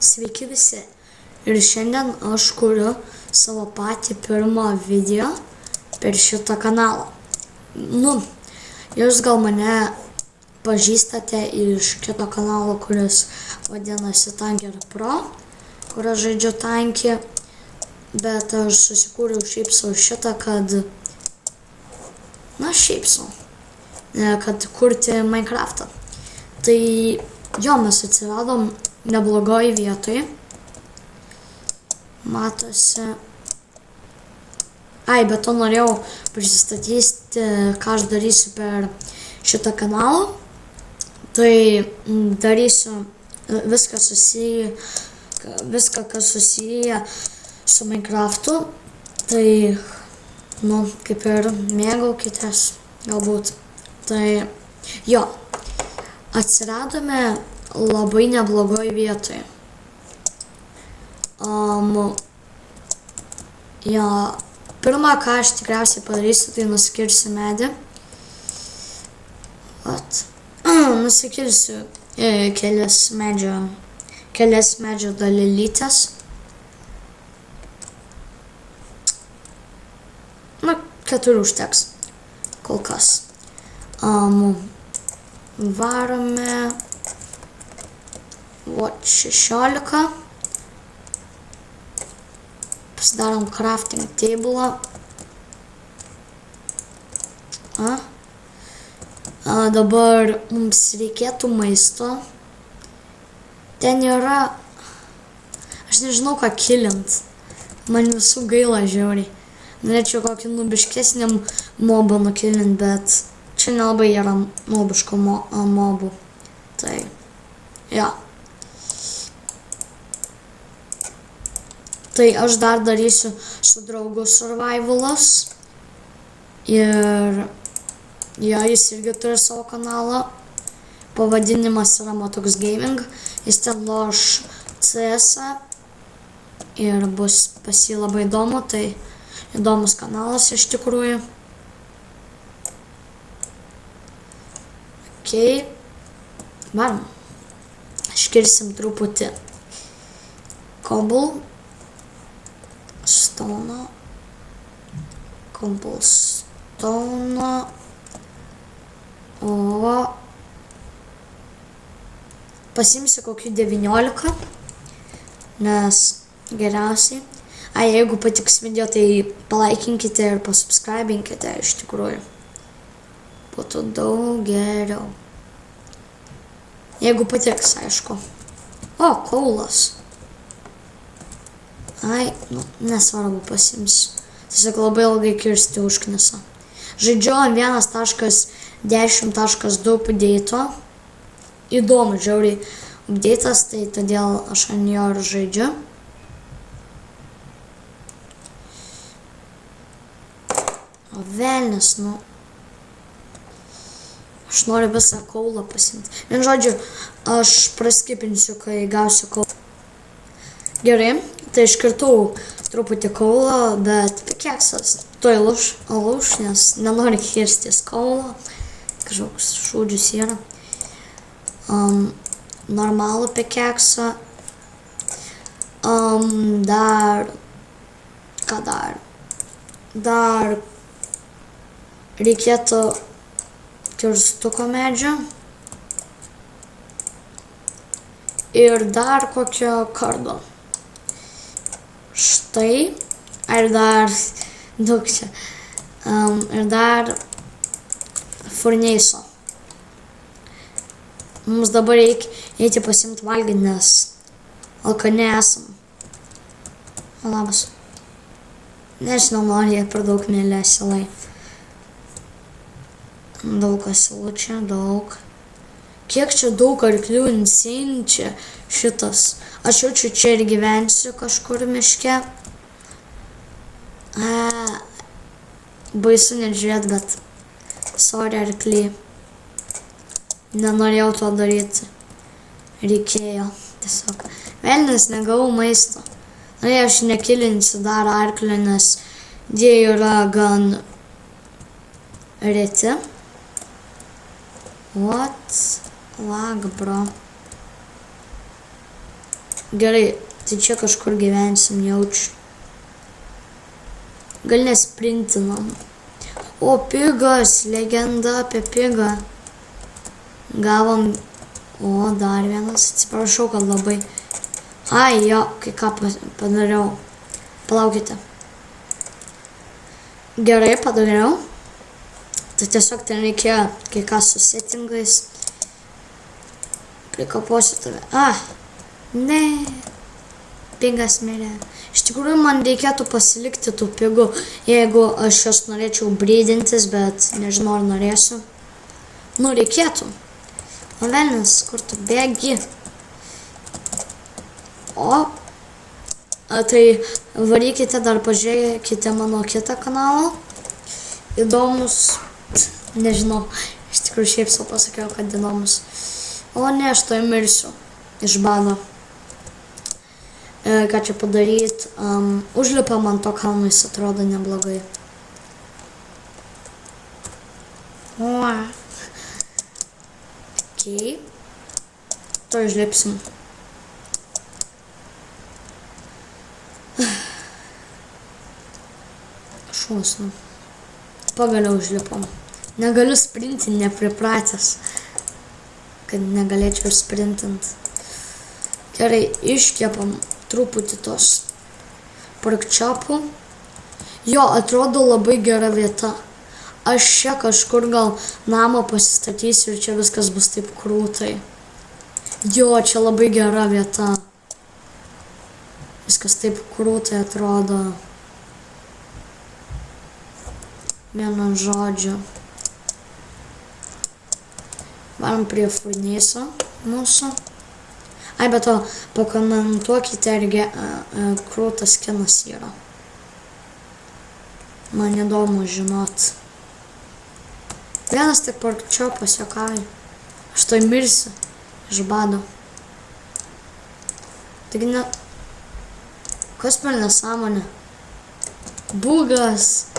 Sveiki visi. Ir šiandien aš kuriu savo patį pirmą video per šitą kanalą. Jūs gal mane pažįstate iš kito kanalo, kuris vadinasi Tanker Pro, kur aš žaidžiu tankį, bet aš susikūriau šiaip sau šitą, kad kad kurti Minecraftą. Tai jo, mes atsiradom neblogoj vietoj. Matosi. Bet to norėjau prisistatyti, ką aš darysiu per šitą kanalą. Tai darysiu viską, kas susiję su Minecraftu. Tai, kaip ir mėgaukitės, galbūt. Tai, jo, atsiradome labai neblogoj vietoj. Pirmą, ką aš tikriausiai padarysiu, tai nusikirsiu medį. Nusikirsiu kelias medžio dalelytes. 4 užteks kol kas. Varome 16. Pasidarom crafting table. Dabar mums reikėtų maisto. Ten yra... Aš nežinau, ką kilint. Man visų gaila žiauriai. Norėčiau kokį nubiškesnį mobą nukilint, bet čia nelabai yra nubiško mobų. Tai, jo. Tai aš dar darysiu su draugu survivalas. Ir jo, jis irgi turi savo kanalą. Pavadinimas yra Motox Gaming. Jis ten loš CS-ą. Ir bus pas jį labai įdomu, tai įdomus kanalas iš tikrųjų. Varom. Iškirsim truputį cobblestone. Pasimsiu kokių 19, nes geriausiai. Jeigu patiks video, tai palaikinkite ir pasubscribinkite iš tikrųjų. Būtų daug geriau. Jeigu patiks, aišku. Kaulas. Nesvarbu, pasimsiu. Tiesiog labai ilgai kirsti užknisa. Žaidžiu ant 1.10.2 update'o. Įdomu, žiauriai update'as, tai todėl aš ant jo ir žaidžiu. Velnis, Aš noriu visą kaulą pasimti. Vien žodžiu, aš praskipinsiu, kai gausiu kaulą. Gerai, tai iškirtau truputį kaulą, bet pikeksas tuoj lūš, nes nenori kirstis kaulą. Kažkoks šūdžius yra. Normalų pikeksą. Dar reikėtų kirstuko medžio ir dar kokio kardo. Štai. Ir dar daug čia. Ir dar furneiso. Mums dabar reikia eiti pasimti valgyti, nes alkani esam. Labas. Nežinau, man jie per daug mėlė asilai. Daug asilų čia, daug. Kiek čia daug arklių, insane čia šitas. Aš jaučiu čia ir gyvensiu kažkur miške. Baisu net žiūrėt, bet sorry arkly. Nenorėjau to daryti. Reikėjo tiesiog. Velnis, negavau maisto. Aš nekilinsiu dar arklį, nes jie yra gan reti. What? Lag, bro. Gerai, tai čia kažkur gyvensim, jaučiu. Gal nesprintinam. O, pigas, legenda apie pigą. Gavom, o, dar vienas, atsiprašau, kad labai. Ai, jo, kai ką padariau. Palaukite. Gerai, padariau. Tai tiesiog ten reikėjo kai ką su settingais. Prikaposiu tave. Ne. Pigas mirė. Iš tikrųjų, man reikėtų pasilikti tų pigų, jeigu aš jos norėčiau brydintis, bet nežinau, ar norėsiu. Nu, reikėtų. O velnis, kur tu bėgi? O, tai varykite dar pažiūrėkite mano kitą kanalą. Įdomus, nežinau, iš tikrųjų šiaip sau pasakiau, kad įdomus. O ne, aš to mirsiu iš bado. Ką čia padaryt? Užlipam ant to kalno, jis atrodo neblogai. Okei. To užlipsim. Šūsnu. Pagaliau užlipom. Negaliu sprintinti, nepripratęs, kad negalėčiau sprintint. Gerai, iškepam truputį tos porkčiapų. Jo, atrodo labai gera vieta. Aš čia kažkur gal namą pasistatysiu ir čia viskas bus taip krūtai. Jo, čia labai gera vieta. Viskas taip krūtai atrodo. Vienu žodžiu. Varom prie furnyso mūsų. Ai, bet to pakomentuokite, ar krūtas kinas yra. Man įdomu žinot. Vienas tik porkčiopas, juokauju. Aš to mirsiu iš bado. Taigi ne... Kas per nesąmonė? Bugas!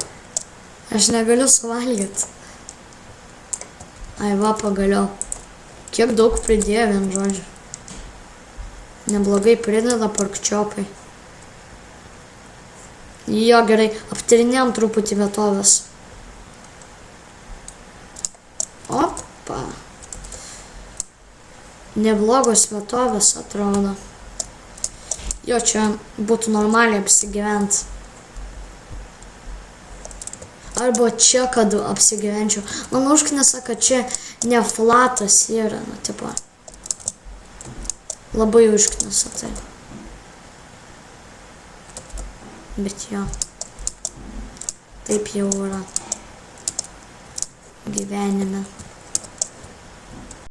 Aš negaliu suvalgyti. Ai, va, pagaliau. Kiek daug pridėjo, vien žodžiu. Neblogai prideda porkčiopai. Jo, gerai, aptarinėjom truputį vietovės. Opa. Neblogos vietovės atrodo. Jo, čia būtų normaliai apsigyventi. Arba čia, kad apsigyvenčiau. Man užknisa, kad čia ne flatas yra, nu, tipo. Labai užknisa tai. Bet jo. Taip jau yra gyvenime.